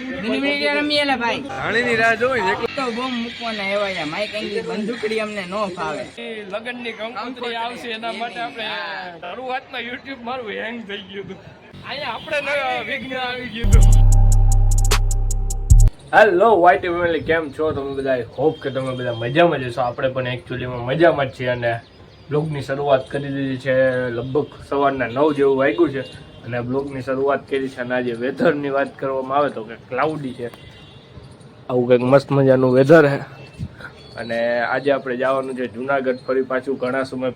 રાણીની રાહ જોઈ તો બોમ્બ મૂકવાના એવા યા માઈક એન્ગી બંદૂકડી અમને નો ફાવે. લગનની કંકોત્રી આવશે એના માટે આપણે શરૂઆતમાં YouTube મારું હેંગ થઈ ગયું હતું. અહીંયા આપણે વિઘ્ન આવી ગયું હતું. હેલો વાઈટી ફેમિલી, કેમ છો તમે બધા? હોપ કે તમે બધા મજામાં જશો. આપણે પણ એકચ્યુઅલીમાં મજામાં જ છીએ અને બ્લોગની શરૂઆત કરી દીધી છે. લગભગ સવારના 9 જેવું વાગ્યું છે અને બ્લોગની શરૂઆત કરી છે. અને આજે વેધરની વાત કરવામાં આવે તો કે ક્લાઉડી છે, આવું કંઈક મસ્ત મજાનું વેધર છે. અને આજે આપણે જવાનું છે જુનાગઢ ફરી પાછું ઘણા સમય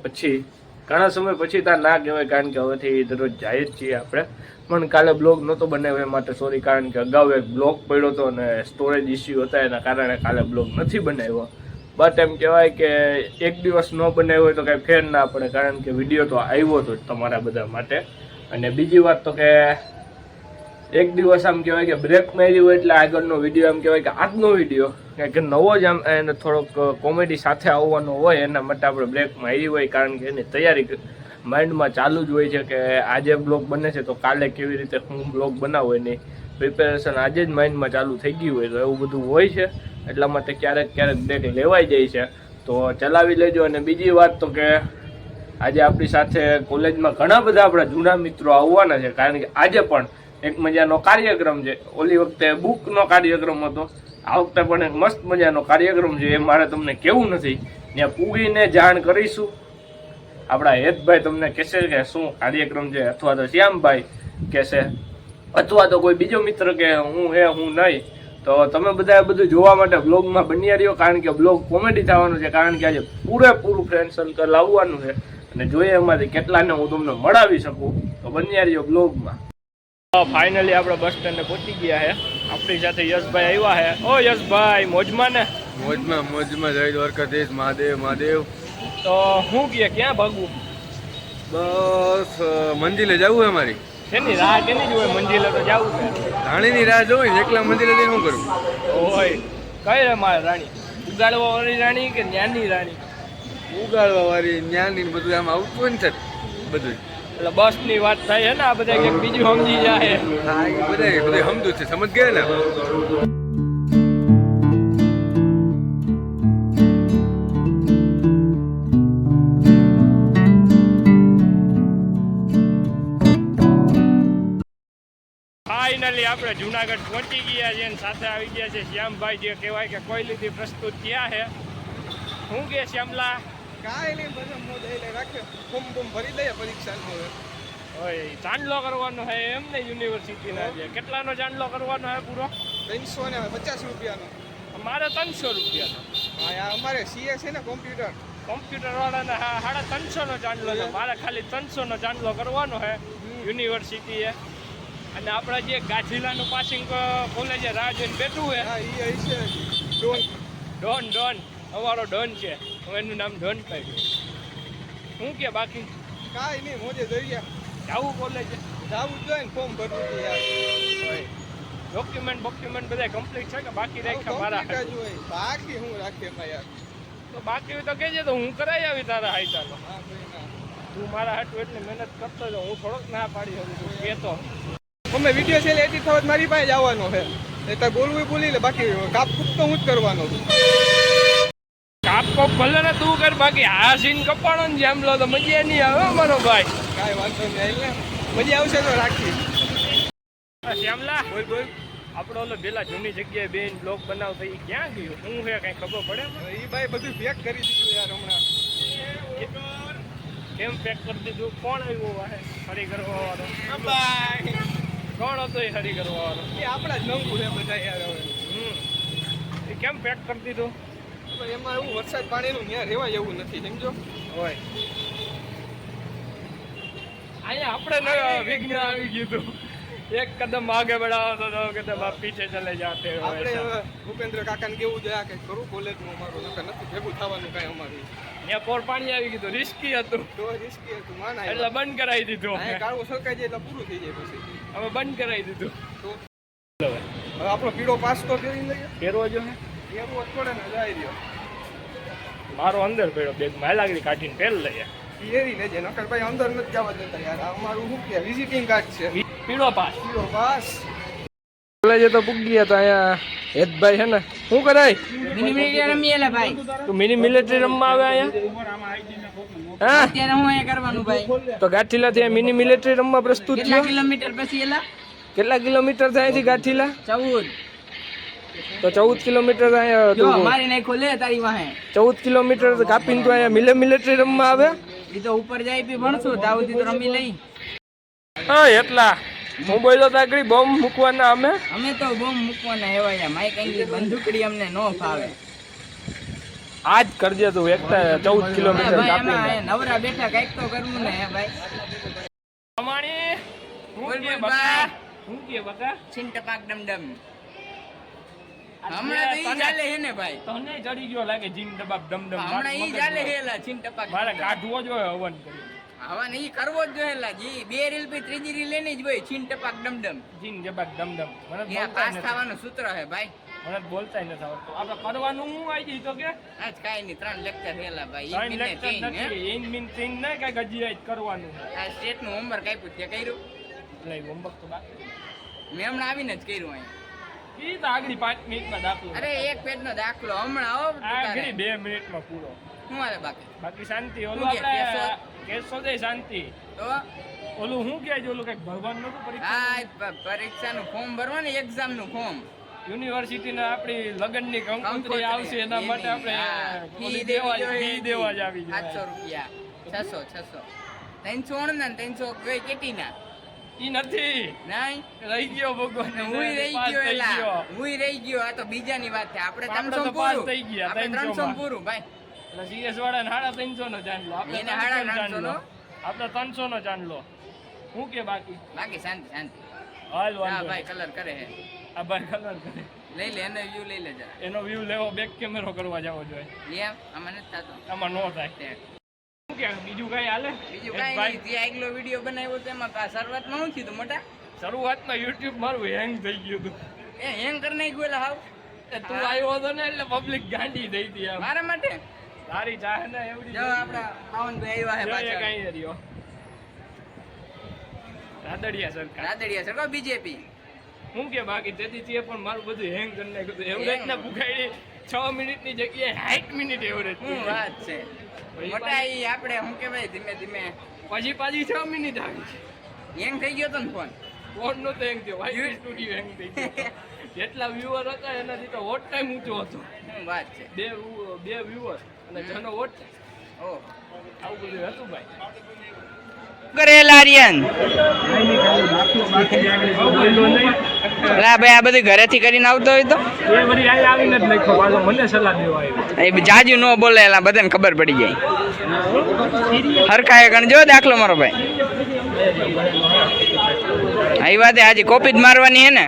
પછી ત્યાં ના કહેવાય, કારણ કે હવેથી દરરોજ જાય જ છીએ આપણે. પણ કાલે બ્લોગ નહોતો બનાવ્યો એ માટે સોરી, કારણ કે અગાઉ એક બ્લોગ પડ્યો હતો અને સ્ટોરેજ ઇસ્યુ હતા, એના કારણે કાલે બ્લોગ નથી બનાવ્યો. બટ એમ કહેવાય કે એક દિવસ ન બનાવ્યો હોય તો કાંઈ ફેર ના પડે, કારણ કે વિડીયો તો આવ્યો હતો તમારા બધા માટે. અને બીજી વાત તો કે એક દિવસ આમ કહેવાય કે બ્રેક મારી હોય એટલે આગળનો વિડીયો આમ કહેવાય કે આજનો વિડીયો કે નવો જ આમ એને થોડોક કોમેડી સાથે આવવાનો હોય એના માટે આપણે બ્રેક મારી હોય, કારણ કે એની તૈયારી માઇન્ડમાં ચાલુ જ હોય છે કે આજે બ્લોગ બને છે તો કાલે કેવી રીતે હું બ્લોગ બનાવું, એની પ્રિપેરેશન આજે જ માઇન્ડમાં ચાલુ થઈ ગયું હોય. તો એવું બધું હોય છે, એટલા માટે ક્યારેક બ્રેક લેવાઈ જાય છે, તો ચલાવી લેજો. અને બીજી વાત તો કે આજે આપણી સાથે કોલેજમાં ઘણા બધા આપણા જૂના મિત્રો આવવાના છે, કારણ કે આજે પણ એક મજાનો કાર્યક્રમ છે. ઓલી વખતે બુકનો કાર્યક્રમ હતો, આ વખતે પણ એક મસ્ત મજાનો કાર્યક્રમ છે. એ મારે તમને કહેવું નથી, ત્યાં પૂગીને જાણ કરીશું. આપણા હેતભાઈ તમને કહેશે કે શું કાર્યક્રમ છે, અથવા તો શ્યામભાઈ કહેશે, અથવા તો કોઈ બીજો મિત્ર કે હું નહીં. તો તમે બધા બધું જોવા માટે બ્લોગમાં બન્યા રહ્યો, કારણ કે બ્લોગ કોમેડી થવાનું છે. કારણ કે આજે પૂરેપૂરું ફ્રેન્ડ સર્કલ આવવાનું છે અને જોઈએ એમાંથી કેટલાને હું તમને મળાવી શકું. તો બન્યા રહ્યો બ્લોગમાં. ફાઇનલી આપણે બસ સ્ટેન્ડે પહોંચી ગયા છે. આપણી સાથે યશભાઈ આવ્યા છે. ઓ યશભાઈ, મોજમાં ને? મોજમાં જય દ્વારકાધીશ, મહાદેવ. તો શું કહે, ક્યાં ભાગવું? બસ મંજિલે જવું અમારી. શેની રાહ કેની જોવે? મંજિલે તો જવું છે. રાણીની રાહ જોઈ, એકલા મંજિલે જઈને શું કરવું? ઓય કઈ રે મારે રાણી? ઉગાડવા વાળી રાણી કે જ્ઞાનની રાણી? ઉગાડવા વાળી, જ્ઞાની બધું આમ આવતું હોય ને સર બધું. એટલે બસ ની વાત થાય છે ને, આ બધા એક બીજું સમજી જાય. હા, બધા સમજુ છે, સમજ ગયા ને. ફાઇનલી આપણે જુનાગઢ પહોંચી ગયા છે અને સાથે આવી ગયા છે શ્યામભાઈ, જે કહેવાય કે કોઈ લીધી પ્રસ્તુત થયા છે. શું કે શ્યામલા? કાંઈ નહીં, બધા મોજ લઈ રાખ્યો. ફોર્મ ભરી દઈએ પરીક્ષાનો. હોય ચાંદલો કરવાનો છે એમ ને? યુનિવર્સિટીના જે કેટલાનો ચાંદલો કરવાનો છે પૂરો? 350 રૂપિયાનો. મારે 300 રૂપિયાનો. હા, અમારે સીએ છે ને કોમ્પ્યુટર વાળાને 350નો ચાંદલો છે. મારે ખાલી 300નો ચાંદલો કરવાનો છે યુનિવર્સિટીએ. અને આપણા જે ગાંધીલાનું પાસિંગ કોલેજે રાહ જોઈને બેઠું છે. હા, એ છે ડોન અમારો ડોન છે, હું એનું નામ ડોન પાડ્યું. શું કે બાકી? કાંઈ નહીં, મોજે દરિયા. જાવું કોલેજે? જાવું જ જોઈએ ને, ફોર્મ ભરવું છે યાર. ડોક્યુમેન્ટ બધા કમ્પ્લીટ છે કે બાકી રાખ્યા? મારા બાકી હું રાખીએ એમાં યાર. તો બાકી તો કહેજે, તો હું કરાવી આવી તારા હાઈતાનો. હા ભાઈ ના, તું મારા હાટું એટલી મહેનત કરતો હતો, હું થોડોક ના પાડી શકું છું કહેતો. અમે વિડીયો છે એડિટ થવા મારી પાસે જવાનો છે. એ તો બોલવું બોલી લે, બાકી કાપ કૂપ તો હું જ કરવાનો છું. કાપ કોપ ભલે ને તું કર, બાકી આ સીન કપાણો ને જેમ લો તો મજા નહીં આવે મારો ભાઈ. કાંઈ વાંધો નહીં, મજા આવશે તો રાખી. શ્યામલા, બોલ. આપણો ઓલો પેલા જૂની જગ્યાએ બેન બ્લોગ બનાવતો એ ક્યાં ગયું? શું છે, કઈ ખબર પડે? એ ભાઈ બધું પેક કરી દીધું યાર હમણાં. કેમ પેક કરી દીધું? કોણ આવ્યું વાહે હરી કરવા વાળો? કોણ હતો એ હરી કરવા વાળો? એ આપણા જ નંગુ છે બધા યાર. હવે એ કેમ પેક કરી દીધું? એમાં એવું વરસાદ પાણીનું ત્યાં રહેવાય એવું નથી, સમજો. હોય અહીંયા આપણે વિઘ્ન આવી ગયું હતું. એક કદમ આગે बढ़ावा तो कदम आप पीछे चले जाते हो. આપણે ભૂપેન્દ્ર કાકાને કેવું છે આ કે કરું કોલેજનું અમારું નથી ભેગું થવાનું કાંઈ અમારું. ત્યાં પોર પાણી આવી ગયું, રિસ્કી હતું. તો રિસ્કી હતું માના, એટલે બંધ કરાવી દીધું. કાળવો સરકાઈ જાય એટલે પૂરું થઈ જાય પછી. હવે બંધ કરાવી દીધું. તો હવે આપણો પીળો પાસ તો પહેરી લઈએ. પહેરવો જો ને એવું થોડે ને જાય રહ્યો. મારો અંદર પડ્યો બેગ માં લાગડી કાઢીને પહેર લઈએ. પહેરી લેજે, નકર ભાઈ અંદર નથી જવા દેતા યાર. અમારું શું કે વિઝિટિંગ કાર્ડ છે. પીળો પાસ. કોલેજે તો પૂગી ગયા તો અહીંયા હેતભાઈ છે ને શું કરાય મિની મિલિટરી રમી એલા ભાઈ. તું મિની મિલિટરી રમવા આવે અહીંયા હા અત્યારે હું અહીંયા કરવાનું ભાઈ. તો ગાંઠીલાથી મિની મિલિટરી રમવા પ્રસ્તુત કેટલા થયો કિલોમીટર પછી એલા? કેટલા કિલોમીટર થાય અહીંથી ગાંઠીલા 14. તો 14 કિલોમીટર અહીંયા જો તું મારી નાખો લે તારી વાહે. 14 કિલોમીટર કાપીને તું અહીંયા મિલિટરી રમવા આવે ઈ તો ઉપર જાય પી ભણશું તાવથી તો રમી લઈ. હા એટલા હું બોલ્યો તો આગળ બોમ્બ મૂકવાના અમે અમે તો બોમ્બ મૂકવાના એવા માઈક એંગલી બંદૂકડી અમને નો ફાવે. આજ કરજે તું એકતા 14 કિલોમીટર ભાઈ કાપીને એમાં નવરા બેઠા કઈક તો કરવું ને હે ભાઈ. અમાણી હું બોલ કે બોલ બકા ભાઈ. હું કે બકા છીન ટપાક ડમડમ. હમણાં તો ઈ ચાલે હે ને ભાઈ. તને ચડી ગયો લાગે જીન ડબાબ ડમડમ હમણાં ઈ ચાલે હે લા છીન ટપાક. મારે કાઢવો જોઈએ હવન કરી હવા ને ઈ કરવો જ જોઈએ લા જી. 2 રીલ પી ત્રીજી રીલ લેની જ હોય છીન ટપાક ડમડમ. જીન ડબાબ ડમડમ મને એ બોલતા પાસ નથી થવાનું સૂત્ર હે ભાઈ. મને બોલતાય નથી આવડતું આપણે કરવાનું હું આવી ગઈ તો કે આજ કાઈ નહીં 3 લેક્ચર હેલા ભાઈ. ત્રણ ઈ લેક્ચર ને નથી ઇન મીન થિંગ નહીં કઈ ગજી આજ કરવાનું આ સ્ટેટ નું હોમવર્ક આપ્યું તે કર્યું. લઈ હોમવર્ક તો બાકી મેં હમણાં આવીને જ કર્યું અહીંયા. ઈ તો આગળ 5 મિનિટમાં દાખલો અરે એક પેજ નો દાખલો હમણાં આવો આગળ 2 મિનિટમાં પૂરો શું હાલે બાકી બાકી શાંતિ ઓલું શું કે, આપણે કેસો દે શાંતિ તો ઓલું હું કે ઓલું કઈક ભરવાનું નતું પરીક્ષા આ પરીક્ષાનું ફોર્મ ભરવાનું એક્ઝામ નું ફોર્મ યુનિવર્સિટીના આપણી લગનની કંકોત્રી આવશે એના માટે આપણે ફી ઓલી દેવી દેવા જ આવી 700 રૂપિયા 600 300 ને 300 ગઈ કેટીના ઈ નથી નહીં રહી ગયો ભગવાન હું રહી ગયો એલા હું રહી ગયો આ તો બીજાની વાત છે આપણે આપણે 300 તો પાસ પૂરું થઈ ગયા, આપણે 300 300 પૂરું ભાઈ એટલે સીએસ વાળાને 350 નો ચાંદલો આપણે એને 300 નો 350 આપણે 300 નો ચાંદલો હું કે બાકી બાકી શાંતિ શાંતિ હાલ હા વાંધો ભાઈ નહીં. કલર કરે હે આ ભાઈ કલર કરે લઈ લે એનો વ્યૂ લઈ લે જરા એનો વ્યૂ લેવો બેક કેમેરો કરવા જવો જોઈએ લે આમાં નથી થતો આમાં નો થાય તે. શું કે બીજું કઈ હાલે બીજું એક કાંઈ ભાઈ નહીં જે આગલો વિડીયો બનાવ્યો તેમાં શરૂઆતમાં શું થયું તું મોટા શરૂઆતમાં યુટ્યુબ મારું હેંગ થઈ ગયું હતું એ હેંગ કરી નાખ્યું એટલે હાવ એ તું આવ્યો હતો ને એટલે પબ્લિક ગાંડી થઈ હતી આમ મારા માટે તારી ચાહે ને એવડી જો આપડા પાવનભાઈ આવ્યા હે જોઈએ પાછળ કઈ રહ્યો રાદડિયા સરકાર રાદડિયા સરકો બીજેપી હું કે બાકી તેથી તે પણ મારું બધું હેંગ કરી નાખ્યું હતું એવરેજ Hang? ના પુગાડી 6 મિનિટની જગ્યાએ 60 મિનિટ એવરેજ શું વાત છે મોટા ઈ આપણે શું કહેવાય ધીમે ધીમે પછી પાછી 6 મિનિટ આવી છે હેંગ થઈ ગયો તો ને ફોન ફોન નો તો હેંગ થયો વાઈફાઈ સ્ટુડિયો હેંગ થઈ ગયો જેટલા વ્યુઅર હતા એનાથી તો વોટ ટાઈમ ઊંચો હતો શું વાત છે બે વ્યુઅર અને જનો વોટ ઓહ આવું બધું હતું ભાઈ કરેલા આર્યન લા ભાઈ આ બધું ઘરેથી કરીને આવતો હોય તો એ વળી અહીં આવીને જ લખ્યો પાછો મને સલાહ દેવા આવ્યો એ જાજુ ન બોલે એલા બધાને ખબર પડી જાય હરખાએ ગણજો દાખલો મારો ભાઈ આ વાતે આજે કોપી જ મારવાની હે ને